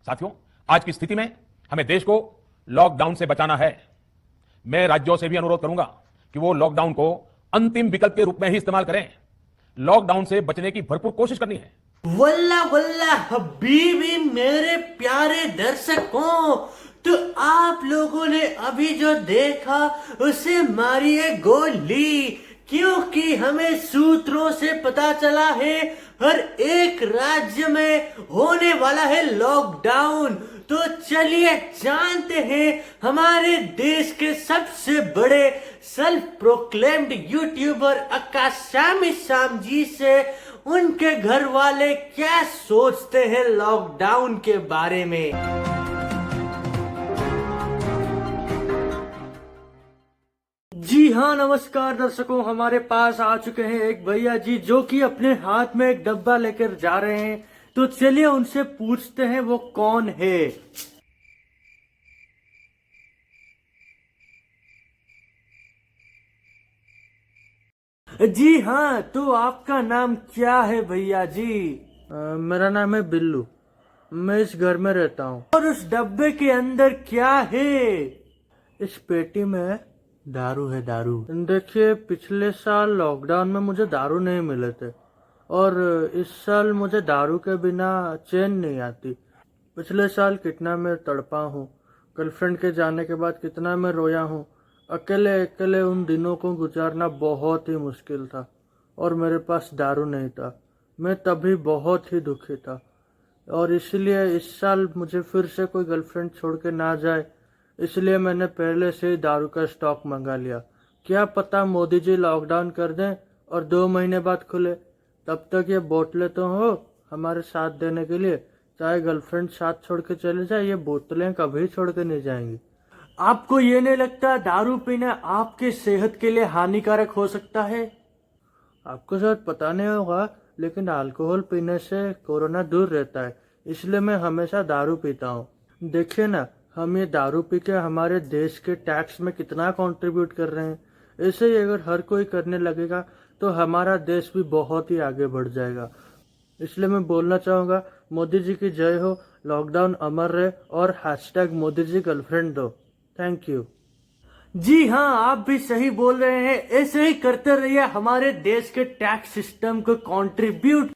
साथियों, आज की स्थिति में हमें देश को लॉकडाउन से बचाना है। मैं राज्यों से भी अनुरोध करूंगा कि वो लॉकडाउन को अंतिम विकल्प के रूप में ही इस्तेमाल करें। लॉकडाउन से बचने की भरपूर कोशिश करनी है। वल्ला वल्ला हबीबी मेरे प्यारे दर्शकों, तो आप लोगों ने अभी जो देखा उसे मारिए गोली, क्योंकि हमें सूत्रों से पता चला है हर एक राज्य में होने वाला है लॉकडाउन। तो चलिए जानते हैं हमारे देश के सबसे बड़े सेल्फ प्रोक्लेम्ड यूट्यूबर आकाशामी शाम जी से उनके घर वाले क्या सोचते हैं लॉकडाउन के बारे में। जी हाँ, नमस्कार दर्शकों, हमारे पास आ चुके हैं एक भैया जी जो कि अपने हाथ में एक डब्बा लेकर जा रहे हैं। तो चलिए उनसे पूछते हैं वो कौन है। जी हाँ, तो आपका नाम क्या है भैया जी? मेरा नाम है बिल्लू, मैं इस घर में रहता हूँ। और उस डब्बे के अंदर क्या है? इस पेटी में दारू है, दारू। देखिए, पिछले साल लॉकडाउन में मुझे दारू नहीं मिले थे और इस साल मुझे दारू के बिना चैन नहीं आती। पिछले साल कितना मैं तड़पा हूँ, गर्लफ्रेंड के जाने के बाद कितना मैं रोया हूँ। अकेले अकेले उन दिनों को गुजारना बहुत ही मुश्किल था और मेरे पास दारू नहीं था। मैं तभी बहुत ही दुखी था और इसलिए इस साल मुझे फिर से कोई गर्लफ्रेंड छोड़ के ना जाए, इसलिए मैंने पहले से ही दारू का स्टॉक मंगा लिया। क्या पता मोदी जी लॉकडाउन कर दें और 2 महीने बाद खुले, तब तक ये बोतलें तो हो हमारे साथ देने के लिए। चाहे गर्लफ्रेंड साथ छोड़ के चले जाए, ये बोतलें कभी छोड़ के नहीं जाएंगी। आपको ये नहीं लगता दारू पीना आपके सेहत के लिए हानिकारक हो सकता है? आपको शायद पता नहीं होगा, लेकिन अल्कोहल पीने से कोरोना दूर रहता है, इसलिए मैं हमेशा दारू पीता हूँ। देखिए ना, हम ये दारू पी के हमारे देश के टैक्स में कितना कंट्रीब्यूट कर रहे हैं। ऐसे ही अगर हर कोई करने लगेगा तो हमारा देश भी बहुत ही आगे बढ़ जाएगा। इसलिए मैं बोलना चाहूँगा, मोदी जी की जय हो, लॉकडाउन अमर रहे और हैशटैग मोदी जी गर्लफ्रेंड दो। Thank you. जी हाँ, आप भी सही बोल रहे हैं। ऐसे ही करते रहिए, हमारे देश के टैक्स सिस्टम को कंट्रीब्यूट।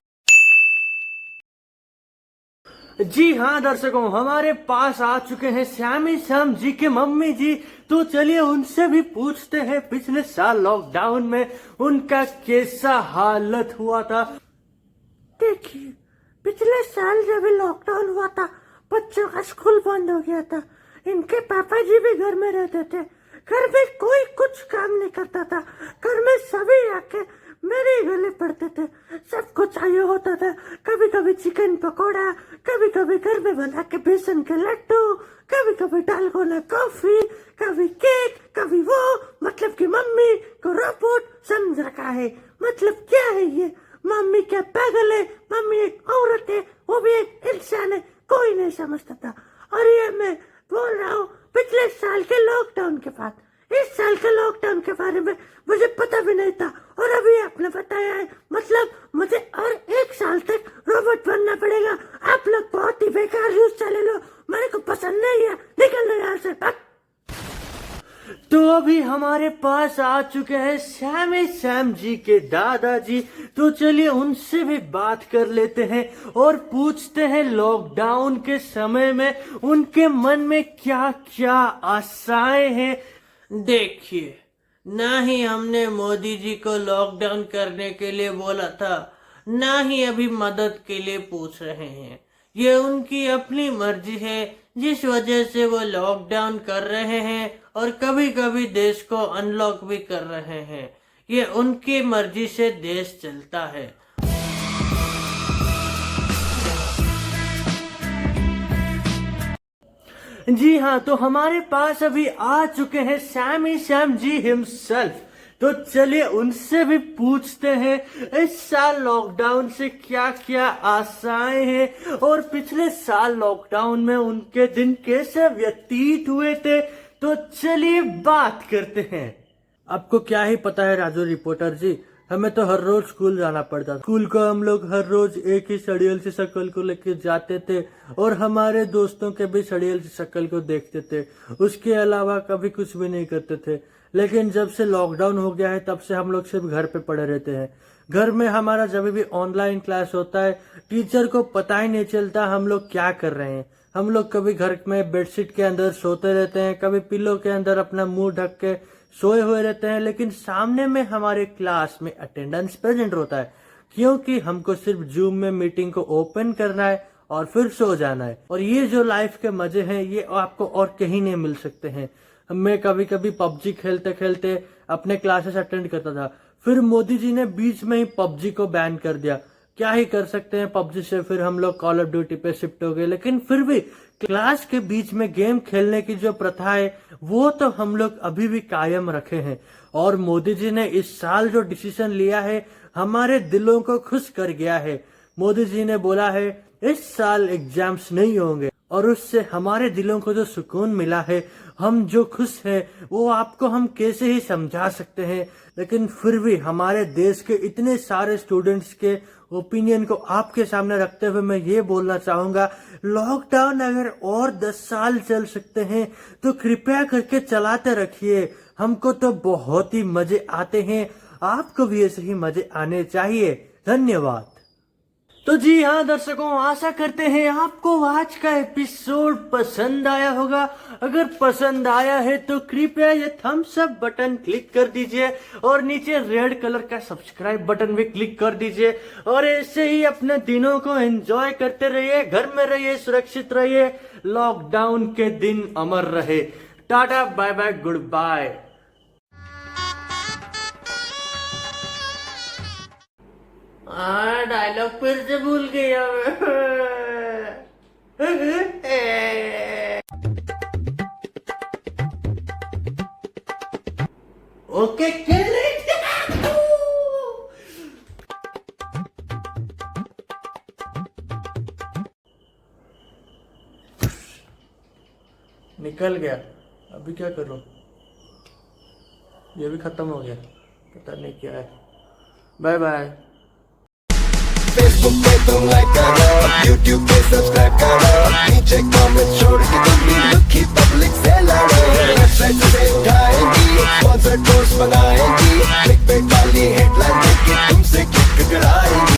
जी हाँ दर्शकों, हमारे पास आ चुके हैं श्यामी श्याम जी के मम्मी जी। तो चलिए उनसे भी पूछते हैं पिछले साल लॉकडाउन में उनका कैसा हालत हुआ था। देखिए, पिछले साल जब लॉकडाउन हुआ था, बच्चों का स्कूल बंद हो गया था। इनके पापा जी भी घर में रहते थे। घर में कोई कुछ काम नहीं करता था। घर में सभी आके मेरे गले पड़ते थे। सबको चाहिए होता था, कभी कभी चिकन पकोड़ा, कभी कभी घर में बना के बेसन के लड्डू, कभी कभी डालगोना कॉफी, कभी केक, कभी वो। मतलब कि मम्मी को रोबोट समझ रखा है। मतलब क्या है ये? मम्मी क्या पागल है? मम्मी एक औरत है, वो भी एक इंसान है, कोई नहीं समझता था। और ये मैं बोल रहा हूँ पिछले साल के लॉकडाउन के बाद। इस साल के लॉकडाउन के बारे में मुझे पता भी नहीं था और अभी आपने बताया है। मतलब मुझे और 1 साल तक रोबोट बनना पड़ेगा। आप लोग बहुत ही बेकार न्यूज चैनल हो, मेरे को पसंद नहीं है, निकल लो यहाँ से। तो अभी हमारे पास आ चुके हैं श्यामी श्याम जी के दादाजी। तो चलिए उनसे भी बात कर लेते हैं और पूछते हैं लॉकडाउन के समय में उनके मन में क्या क्या आशाएं हैं। देखिए, ना ही हमने मोदी जी को लॉकडाउन करने के लिए बोला था, ना ही अभी मदद के लिए पूछ रहे हैं। ये उनकी अपनी मर्जी है, जिस वजह से वो लॉकडाउन कर रहे हैं और कभी कभी देश को अनलॉक भी कर रहे हैं। ये उनकी मर्जी से देश चलता है। जी हाँ, तो हमारे पास अभी आ चुके हैं श्यामी श्याम जी हिमसेल्फ। तो चलिए उनसे भी पूछते हैं इस साल लॉकडाउन से क्या क्या आशाएं हैं और पिछले साल लॉकडाउन में उनके दिन कैसे व्यतीत हुए थे। तो चलिए बात करते हैं। आपको क्या ही पता है राजू रिपोर्टर जी, हमें तो हर रोज स्कूल जाना पड़ता। स्कूल को हम लोग हर रोज एक ही सड़ियल सी शक्ल को लेके जाते थे और हमारे दोस्तों के भी सड़ियल सी शक्ल को देखते थे। उसके अलावा कभी कुछ भी नहीं करते थे। लेकिन जब से लॉकडाउन हो गया है तब से हम लोग सिर्फ घर पे पड़े रहते हैं। घर में हमारा जब भी ऑनलाइन क्लास होता है टीचर को पता ही नहीं चलता हम लोग क्या कर रहे हैं। हम लोग कभी घर में बेडशीट के अंदर सोते रहते हैं, कभी पिलो के अंदर अपना मुंह ढक के सोए हुए रहते हैं, लेकिन सामने में हमारे क्लास में अटेंडेंस प्रेजेंट होता है, क्योंकि हमको सिर्फ जूम में मीटिंग को ओपन करना है और फिर सो जाना है। और ये जो लाइफ के मजे हैं ये आपको और कहीं नहीं मिल सकते हैं। मैं कभी कभी पबजी खेलते खेलते अपने क्लासेस अटेंड करता था, फिर मोदी जी ने बीच में ही पबजी को बैन कर दिया। क्या ही कर सकते हैं, पबजी से फिर हम लोग कॉल ऑफ ड्यूटी पे शिफ्ट हो गए। लेकिन फिर भी क्लास के बीच में गेम खेलने की जो प्रथा है वो तो हम लोग अभी भी कायम रखे हैं। और मोदी जी ने इस साल जो डिसीजन लिया है हमारे दिलों को खुश कर गया है। मोदी जी ने बोला है इस साल एग्जाम्स नहीं होंगे, और उससे हमारे दिलों को जो सुकून मिला है, हम जो खुश हैं वो आपको हम कैसे ही समझा सकते हैं। लेकिन फिर भी हमारे देश के इतने सारे स्टूडेंट्स के ओपिनियन को आपके सामने रखते हुए मैं ये बोलना चाहूंगा, लॉकडाउन अगर और 10 साल चल सकते हैं तो कृपया करके चलाते रखिए। हमको तो बहुत ही मजे आते हैं, आपको भी ऐसे ही मजे आने चाहिए। धन्यवाद। तो जी हाँ दर्शकों, आशा करते हैं आपको आज का एपिसोड पसंद आया होगा। अगर पसंद आया है तो कृपया ये थम्स अप बटन क्लिक कर दीजिए और नीचे रेड कलर का सब्सक्राइब बटन भी क्लिक कर दीजिए। और ऐसे ही अपने दिनों को एंजॉय करते रहिए, घर में रहिए, सुरक्षित रहिए, लॉकडाउन के दिन अमर रहे। टाटा, bye bye, goodbye. Dialogue फिर से भूल गया ओके निकल गया। अभी क्या करूं, ये भी खत्म हो गया, पता नहीं क्या है। Bye bye. Facebook पे तुम लाइक करो, YouTube पे सब्सक्राइब करो, नीचे कमेंट छोड़ के तुम भी लुकी पब्लिक से लड़ो। वेबसाइट से उठाएंगी, स्पॉन्सर्ड कोर्स बनाएंगी, क्लिक पे डाली हेडलाइन देके तुमसे क्लिक कराएंगी।